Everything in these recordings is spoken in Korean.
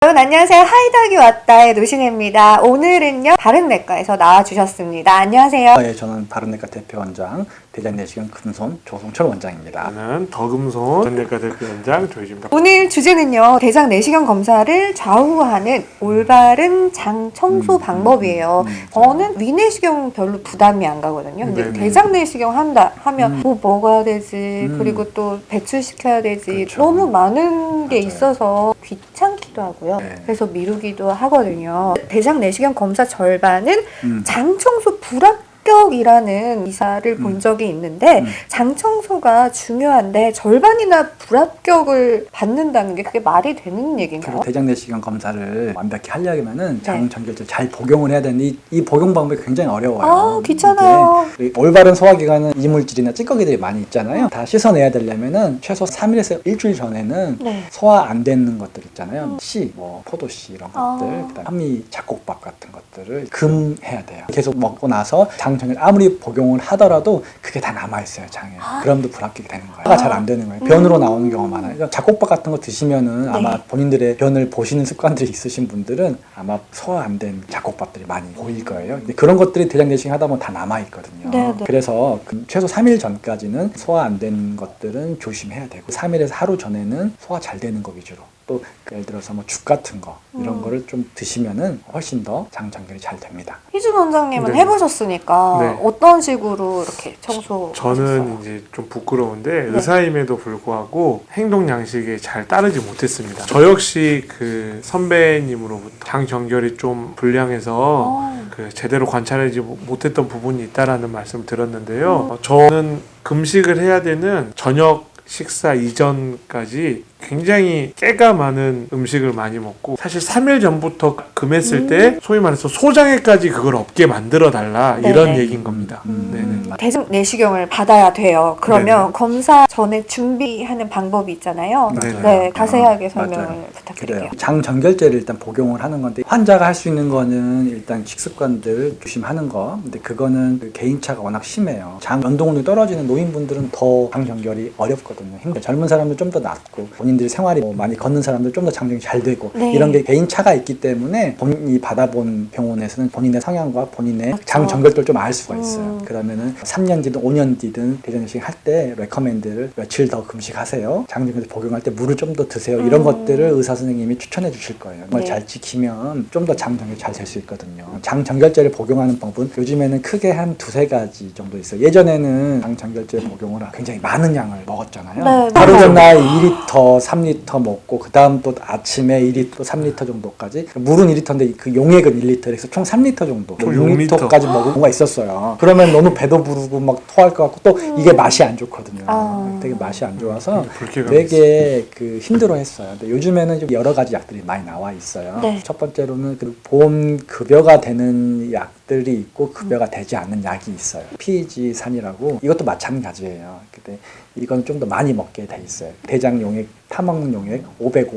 여러분 안녕하세요. 하이덕이 왔다의 노신혜입니다. 오늘은요 바른내과에서 나와주셨습니다. 안녕하세요. 예, 저는 바른내과 대표원장 대장내시경 금손 조성철 원장입니다. 저는 더금손 전내과 대표원장 조희주입니다. 오늘 주제는요 대장 내시경 검사를 좌우하는 올바른 장 청소 방법이에요. 저는 위내시경 별로 부담이 안 가거든요. 근데 네네. 대장 내시경 한다 하면 뭐 먹어야 되지, 그리고 또 배출시켜야 되지, 그렇죠. 너무 많은 게 맞아요. 있어서 귀찮기도 하고요. 네. 그래서 미루기도 하거든요. 대장 내시경 검사 절반은 음. 장 청소 불합격이라는 기사를 본 적이 있는데 장 청소가 중요한데 절반이나 불합격을 받는다는 게 그게 말이 되는 얘기인가요? 그리고 대장내시경 검사를 완벽히 하려면은 네. 장 전결제 잘 복용을 해야 되는데 이 복용 방법이 굉장히 어려워요. 아, 귀찮아요. 이게 올바른 소화기관은 이물질이나 찌꺼기들이 많이 있잖아요. 다 씻어내야 되려면은 최소 3일에서 일주일 전에는 네. 소화 안 되는 것들 있잖아요. 씨, 뭐 포도씨 이런 것들, 아. 그다음 현미 잡곡밥 같은 것들을 금해야 돼요. 계속 먹고 나서 장 전결 아무리 복용을 하더라도 그게 다 남아 있어요 장에. 그럼도 불합격이 되는 거예요. 소화가 잘 안 되는 거예요. 변으로 나오는 경우가 많아요. 그러니까 잡곡밥 같은 거 드시면은 아마 네. 본인들의 변을 보시는 습관들이 있으신 분들은 아마 소화 안 된 잡곡밥들이 많이 보일 거예요. 근데 그런 것들이 대장 내시경 하다 보면 다 남아 있거든요. 네, 네. 그래서 최소 3일 전까지는 소화 안 된 것들은 조심해야 되고 3일에서 하루 전에는 소화 잘 되는 거 위주로. 또 예를 들어서 뭐 죽 같은 거 이런 거를 좀 드시면은 훨씬 더 장 전결이 잘 됩니다. 희준 원장님은 네. 해보셨으니까 네. 어떤 식으로 이렇게 청소? 저는 이제 좀 부끄러운데 의사임에도 불구하고 행동 양식에 잘 따르지 못했습니다. 저 역시 그 선배님으로부터 장 전결이 좀 불량해서 그 제대로 관찰하지 못했던 부분이 있다라는 말씀을 들었는데요. 저는 금식을 해야 되는 저녁 식사 이전까지 굉장히 깨가 많은 음식을 많이 먹고 사실 3일 전부터 금했을 때 소위 말해서 소장에까지 그걸 없게 만들어 달라 이런 네네. 얘기인 겁니다. 네네. 대장 내시경을 받아야 돼요. 그러면 네네. 검사 전에 준비하는 방법이 있잖아요. 네네. 네, 자세하게 설명을 맞아요. 부탁드릴게요. 그래요. 장 전결제를 일단 복용을 하는 건데 환자가 할 수 있는 거는 일단 식습관들 조심하는 거. 근데 그거는 그 개인차가 워낙 심해요. 장 연동률이 떨어지는 노인분들은 더 장 전결이 어렵거든요. 힘들어요. 젊은 사람들 좀 더 낫고 본인들이 생활이 뭐 많이 걷는 사람들 좀 더 장전이 잘 되고 네. 이런 게 개인차가 있기 때문에 본인이 받아본 병원에서는 본인의 성향과 본인의 그렇죠. 장 전결도를 좀 알 수가 있어요. 그러면은 3년 뒤든 5년 뒤든 대장내시경 할 때 레커멘드를 며칠 더 금식하세요. 장 전결제 복용할 때 물을 좀 더 드세요. 이런 것들을 의사 선생님이 추천해 주실 거예요. 정말 네. 잘 지키면 좀 더 장 전결이 잘 될 수 있거든요. 장 전결제를 복용하는 방법은 요즘에는 크게 한 두세 가지 정도 있어요. 예전에는 장 전결제 복용을 굉장히 많은 양을 먹었잖아요. 네, 하루 맞아요. 전날 2리터, 3리터 먹고 그 다음 또 아침에 2리터, 3리터 정도까지 물은 2리터인데 그 용액은 1리터 해서 총 3리터 정도 총 6리터까지 먹은 경우가 있었어요. 그러면 너무 배도 부르고 막 토할 것 같고 또 이게 맛이 안 좋거든요. 되게 맛이 안 좋아서 불쾌감이 되게 그 힘들어했어요. 근데 요즘에는 좀 여러 가지 약들이 많이 나와 있어요. 네. 첫 번째로는 그 보험 급여가 되는 약들이 있고 급여가 되지 않는 약이 있어요. PEG산이라고 이것도 마찬가지예요. 근데 이건 좀 더 많이 먹게 돼 있어요. 대장 용액, 타먹는 용액 500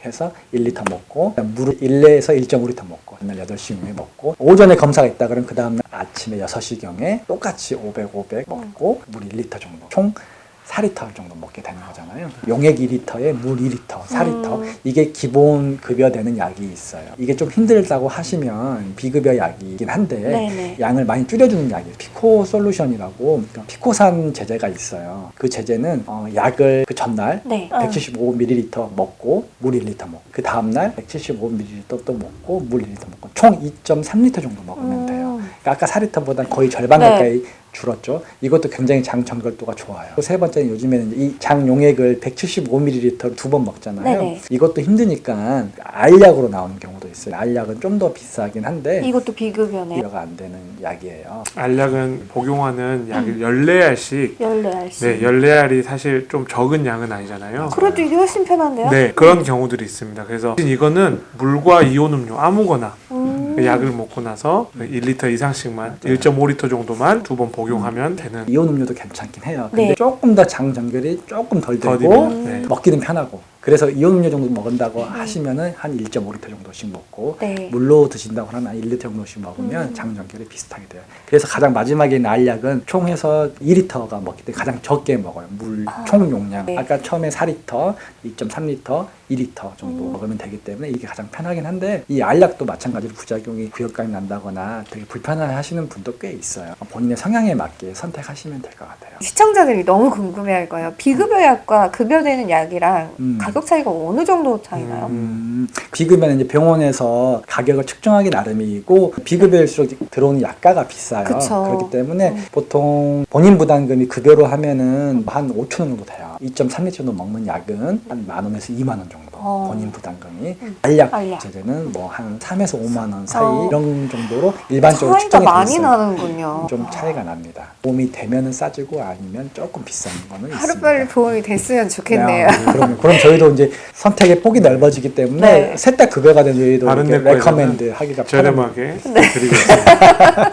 해서 1리터 먹고 물을 1에서 1.5리터 먹고 그날 8시 이후에 먹고 오전에 검사가 있다 그러면 그 다음날 아침에 6시경에 똑같이 500 먹고 물 1리터 정도 총 4리터 정도 먹게 되는 거잖아요. 용액 2리터에 물 2리터, 4리터 이게 기본 급여되는 약이 있어요. 이게 좀 힘들다고 하시면 비급여 약이긴 한데 네네. 양을 많이 줄여주는 약이에요. 피코 솔루션이라고 그러니까 피코산 제제가 있어요. 그 제제는 약을 그 전날 네. 175ml 먹고 물 1리터 먹고 그 다음날 175ml 또 먹고 물 1리터 먹고 총 2.3리터 정도 먹으면 돼요. 그러니까 아까 4리터보다 거의 절반 네. 가까이 줄었죠. 이것도 굉장히 장 전결도가 좋아요. 세 번째는 요즘에는 이 장 용액을 175ml를 두 번 먹잖아요. 네네. 이것도 힘드니까 알약으로 나오는 경우도 있어요. 알약은 좀 더 비싸긴 한데 이것도 비급여네요. 비교가 안 되는 약이에요. 알약은 복용하는 약을 14알씩 14알씩. 네, 14알이 사실 좀 적은 양은 아니잖아요. 그래도 이게 훨씬 편한데요? 네, 그런 경우들이 있습니다. 그래서 이거는 물과 이온 음료 아무거나 그 약을 먹고 나서 1리터 이상씩만 1.5리터 정도만 두 번 복용하면 되는. 이온 음료도 괜찮긴 해요. 근데 네. 조금 더 장 전결이 조금 덜 되고 더디면, 네. 먹기는 편하고 그래서 이온 음료 정도 먹는다고 하시면은 한 1.5리터 정도씩 먹고 네. 물로 드신다고 하면 한 1리터 정도씩 먹으면 장 전결이 비슷하게 돼요. 그래서 가장 마지막에 있는 알약은 총 해서 2리터가 먹기 때문에 가장 적게 먹어요. 물 총 용량. 네. 아까 처음에 4리터, 2.3리터, 2리터 정도 먹으면 되기 때문에 이게 가장 편하긴 한데 이 알약도 마찬가지로 부작용이 구역감이 난다거나 되게 불편해 하시는 분도 꽤 있어요. 본인의 성향에 맞게 선택하시면 될 것 같아요. 시청자들이 너무 궁금해할 거예요. 비급여약과 급여되는 약이랑 가격 차이가 어느 정도 차이나요? 비급여는 이제 병원에서 가격을 측정하기 나름이고 비급여일수록 들어오는 약가가 비싸요. 그쵸. 그렇기 때문에 보통 본인 부담금이 급여로 하면은 한 5천 원 정도 돼요. 2.3리터 정도 먹는 약은 한 10,000원에서 2만 원 정도 본인 부담금이 알약 제제는 뭐 한 3에서 5만 원 사이 이런 정도로 일반적으로 차이가 측정이 많이 돼 있어요. 나는군요. 좀 차이가 납니다. 도움이 되면은 싸지고 아니면 조금 비싼 거는 있습니다. 하루빨리 도움이 됐으면 좋겠네요. 그럼 저희도 이제 선택의 폭이 넓어지기 때문에 네. 셋 다 급여가 된 저희도 다른 이렇게 내과에서는 레커멘드 하기가 저렴하게 드리고 있습니다.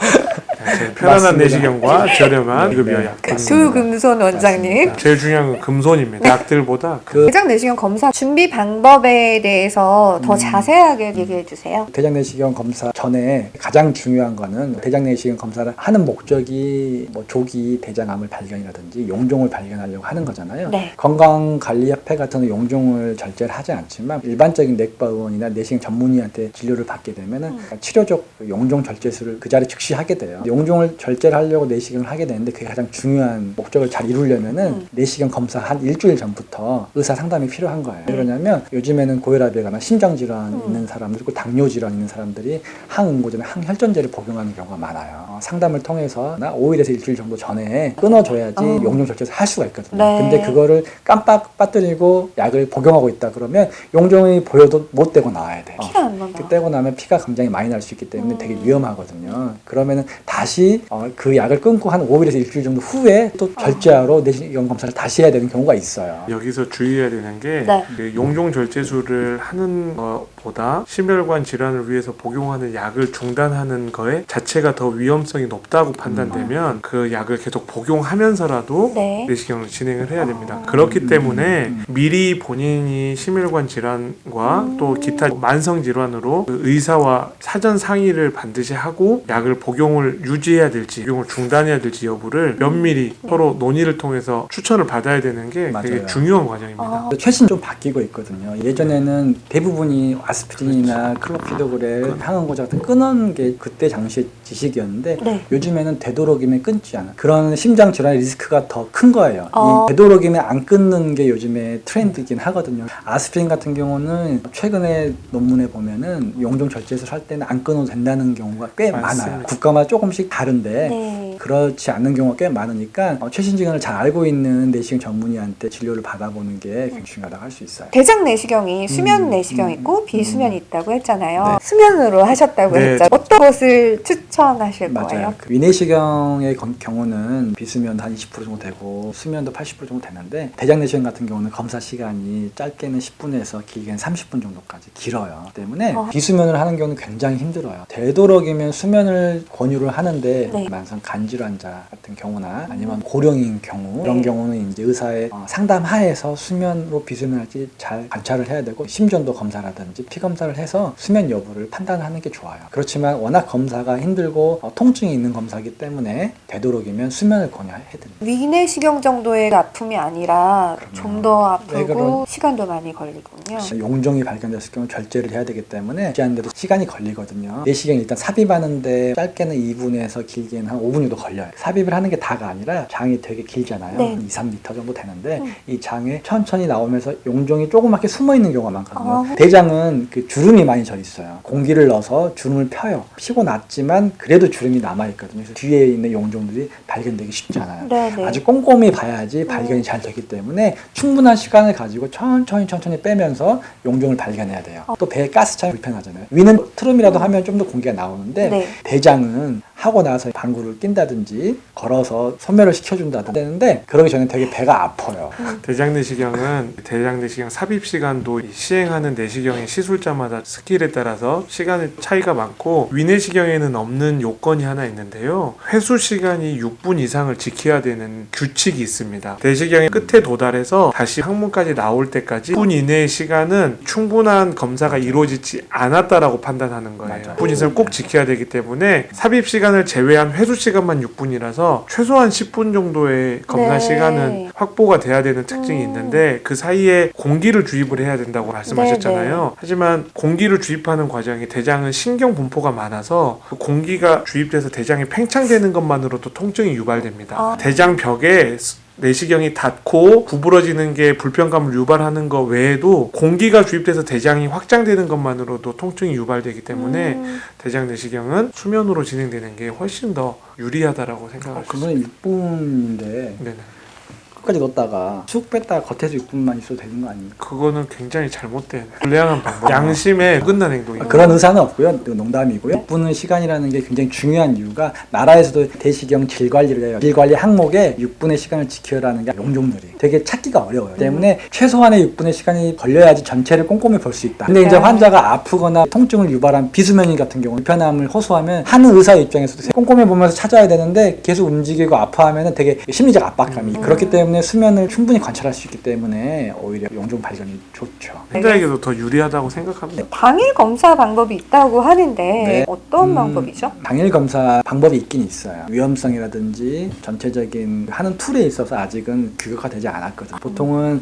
제일 편안한 맞습니다. 내시경과 저렴한 급여 약. 두금손 원장님. 제일 중요한 건 금손입니다. 약들보다 대장 내시경 검사 준비 방법에 대해서 더 자세하게 얘기해 주세요. 대장 내시경 검사 전에 가장 중요한 거는 대장 내시경 검사를 하는 목적이 뭐 조기 대장암을 발견이라든지 용종을 발견하려고 하는 거잖아요. 네. 건강관리협회 같은 용종을 절제를 하지 않지만 일반적인 내과 의원이나 내시경 전문의한테 진료를 받게 되면은 치료적 용종 절제술을 그 자리에 즉시 하게 돼요. 용종을 절제를 하려고 내시경을 하게 되는데 그게 가장 중요한 목적을 잘 이루려면은 내시경 검사 한 일주일 전부터 의사 상담이 필요한 거예요. 왜 그러냐면 요즘에는 고혈압이거나 심장질환 있는 사람들, 그리고 당뇨질환 있는 사람들이 항응고제나 항혈전제를 복용하는 경우가 많아요. 상담을 통해서 5일에서 일주일 정도 전에 끊어줘야지 용종 절제를 할 수가 있거든요. 네. 근데 그거를 깜빡 빠뜨리고 약을 복용하고 있다 그러면 용종이 보여도 못 떼고 나와야 돼요. 피가 안 나나. 떼고 나면 피가 굉장히 많이 날 수 있기 때문에 되게 위험하거든요. 그러면은 다시 그 약을 끊고 한 5일에서 일주일 정도 후에 또 절제하러 내시경 검사를 다시 해야 되는 경우가 있어요. 여기서 주의해야 되는 게 네. 그 용종 절제술을 하는 것보다 심혈관 질환을 위해서 복용하는 약을 중단하는 거에 자체가 더 위험성이 높다고 판단되면 그 약을 계속 복용하면서라도 네. 내시경을 진행을 해야 됩니다. 그렇기 때문에 미리 본인이 심혈관 질환과 또 기타 만성 질환으로 그 의사와 사전 상의를 반드시 하고 약을 복용을 유지해야 될지 복용을 중단해야 될지 여부를 면밀히 서로 논의를 통해서 추천을 받아야 되는 게 되게 맞아요. 중요한 과정입니다. 최신 좀 바뀌고 있거든요. 예전에는 대부분이 아스피린이나 클로피도그램, 항응고제 같은 끊은 게 그때 당시의 지식이었는데 네. 요즘에는 되도록이면 끊지 않아. 그런 심장 질환 리스크가 더 큰 거예요. 이 되도록이면 안 끊는 게 요즘에 트렌드이긴 하거든요. 아스피린 같은 경우는 최근에 논문에 보면은 용종 절제술 할 때는 안 끊어도 된다는 경우가 꽤 맞습니다. 많아요. 국가마다 조금씩 다른데 네. 그렇지 않는 경우가 꽤 많으니까 최신 지식을 잘 알고 있는 내시경 전문의한테 진료를 받아보는 게 굉장히 중요하다고 할 수 있어요. 대장 내시경이 수면 내시경이 있고 비수면이 있다고 했잖아요. 네. 수면으로 하셨다고 네. 했죠. 어떤 것을 추천하실 거예요? 맞아요. 그 위내시경의 경우는 비수면도 한 20% 정도 되고 수면도 80% 정도 되는데 대장 내시경 같은 경우는 검사 시간이 짧게는 10분에서 길게는 30분 정도까지 길어요. 때문에 비수면을 하는 경우는 굉장히 힘들어요. 되도록이면 수면을 권유를 하는데 네. 만성 간질환자 같은 경우나 아니면 고령인 경우 이런 경우는 이제 의사의 상담 하에서 수면으로 비수면할지 잘 관찰을 해야 되고 심전도 검사라든지 피 검사를 해서 수면 여부를 판단하는 게 좋아요. 그렇지만 워낙 검사가 힘들고 통증이 있는 검사이기 때문에 되도록이면 수면을 권유해드립니다. 위내시경 정도의 아픔이 아니라 좀 더 아프고 네, 그런- 시간도 많이 걸리군요. 용종이 발견됐을 경우 절제를 해야 되기 때문에 절제하는데도 시간이 걸리거든요. 내시경이 일단 삽입하는데 짧게는 2분에서 길게는 한 5분 정도 걸려요. 삽입을 하는 게 다가 아니라 장이 되게 길잖아요. 네. 한 2, 3m 정도 되는데 이 장에 천천히 나오면서 용종이 조그맣게 숨어 있는 경우가 많거든요. 대장은 그 주름이 많이 져 있어요. 공기를 넣어서 주름을 펴요. 피고 났지만 그래도 주름이 남아 있거든요. 그래서 뒤에 있는 용종들이 발견되기 쉽지 않아요. 네, 네. 아주 꼼꼼히 봐야지 발견이 잘 되기 때문에 충분한 시간을 가지고 천천히 빼면서 용종을 발견해야 돼요. 또 배에 가스 차면 불편하잖아요. 위는 트름이라도 하면 좀 더 공기가 나오는데 네. 대장은 하고 나서 방구를 낀다든지 걸어서 소멸을 시켜준다든지 되는데 그러기 전에 되게 배가 아파요. 대장 내시경은 대장 내시경 삽입 시간도 이 시행하는 내시경의 시술자마다 스킬에 따라서 시간의 차이가 많고 위내시경에는 없는 요건이 하나 있는데요. 회수 시간이 6분 이상을 지켜야 되는 규칙이 있습니다. 내시경의 끝에 도달해서 다시 항문까지 나올 때까지 6분 이내의 시간은 충분한 검사가 이루어지지 않았다라고 판단하는 거예요. 맞아요. 6분 이상을 꼭 지켜야 되기 때문에 삽입 시간 시간을 제외한 회수 시간만 6분이라서 최소한 10분 정도의 검사 네. 시간은 확보가 돼야 되는 특징이 있는데 그 사이에 공기를 주입을 해야 된다고 말씀하셨잖아요. 하지만 공기를 주입하는 과정이 대장은 신경 분포가 많아서 그 공기가 주입돼서 대장이 팽창되는 것만으로도 통증이 유발됩니다. 대장 벽에 내시경이 닿고 구부러지는 게 불편감을 유발하는 것 외에도 공기가 주입돼서 대장이 확장되는 것만으로도 통증이 유발되기 때문에 대장 내시경은 수면으로 진행되는 게 훨씬 더 유리하다라고 생각할 수 있습니다. 그거는 6분인데 네네. 끝까지 넣었다가 쑥 뺐다가 겉에서 6분만 있어도 되는 거 아닙니까? 그거는 굉장히 잘못된 불량한 방법. 양심에 끝난 행동이에요. 그런 의사는 없고요. 농담이고요. 6분은 시간이라는 게 굉장히 중요한 이유가 나라에서도 대시경 질 관리를 해요. 질 관리 항목에 6분의 시간을 지켜라는 게 용종들이 되게 찾기가 어려워요. 때문에 최소한의 6분의 시간이 걸려야지 전체를 꼼꼼히 볼 수 있다. 근데 이제 환자가 아프거나 통증을 유발한 비수면이 같은 경우 불편함을 호소하면 하는 의사 입장에서도 꼼꼼히 보면서 찾아야 되는데 계속 움직이고 아파하면 되게 심리적 압박감이 그렇기 때문에 수면을 충분히 관찰할 수 있기 때문에 오히려 용종 발견이 좋죠. 환자에게도 더 유리하다고 생각합니다. 당일 검사 방법이 있다고 하는데 네. 어떤 방법이죠? 당일 검사 방법이 있긴 있어요. 위험성이라든지 전체적인 하는 툴에 있어서 아직은 규격화되지 않았거든요. 보통은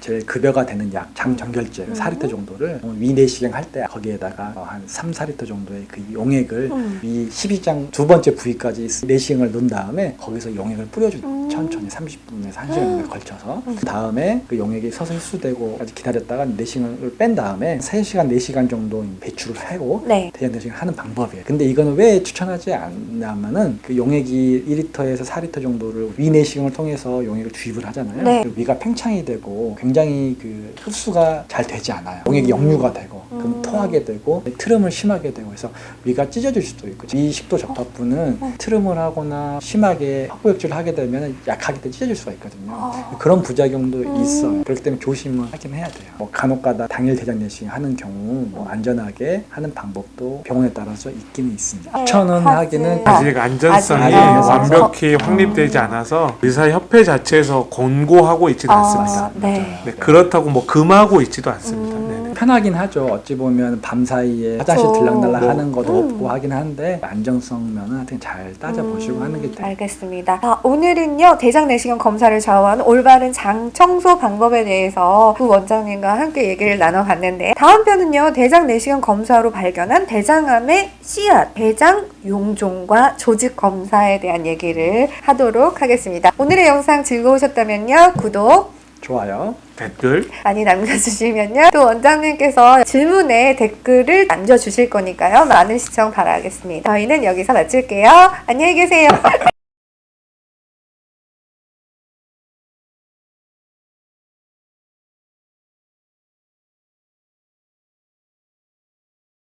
제일 급여가 되는 약, 장정결제 4리터 정도를 위 내시경 할 때 거기에다가 한 3, 4리터 정도의 그 용액을 위 12장 두 번째 부위까지 내시경을 넣은 다음에 거기서 용액을 뿌려주는 천천히 30분에서 1시간 정도에 걸쳐서 그 다음에 그 용액이 서서히 흡수되고 까지 기다렸다가 내시경을 뺀 다음에 3시간, 4시간 정도 배출을 하고 네. 대장 내시경을 하는 방법이에요. 근데 이거는 왜 추천하지 않냐면은 그 용액이 1리터에서 4리터 정도를 위 내시경을 통해서 용액을 주입을 하잖아요. 네. 그 위가 팽창이 되고 굉장히 그 흡수가 잘 되지 않아요. 용액이 역류가 되고 그럼 토하게 되고 트름을 심하게 되고 해서 위가 찢어질 수도 있고 위 식도 접합부는 트름을 하거나 심하게 확보역질을 하게 되면 약하게 돼 찢어질 수가 있거든요. 그런 부작용도 있어요. 그렇기 때문에 조심을 하긴 해야 돼요. 뭐 간혹가다 당일 대장 내시경 하는 경우 뭐 안전하게 하는 방법도 병원에 따라서 있기는 있습니다. 추천은 하기는 아직 안전성이 아직 완벽히 확립되지 않아서 의사협회 자체에서 권고하고 있지는 않습니다. 네. 네, 그렇다고 뭐 금하고 있지도 않습니다. 네네. 편하긴 하죠. 어찌 보면 밤 사이에 화장실 들락날락 하는 것도 없고 하긴 한데 안정성 면은 하여튼 잘 따져보시고 하는 게 돼요. 알겠습니다. 오늘은요 대장 내시경 검사를 좌우하는 올바른 장 청소 방법에 대해서 부 원장님과 함께 얘기를 나눠봤는데 다음 편은요 대장 내시경 검사로 발견한 대장암의 씨앗, 대장 용종과 조직 검사에 대한 얘기를 하도록 하겠습니다. 오늘의 영상 즐거우셨다면요 구독, 좋아요. 댓글 많이 남겨주시면요 또 원장님께서 질문에 댓글을 남겨주실 거니까요 많은 시청 바라겠습니다. 저희는 여기서 마칠게요. 안녕히 계세요.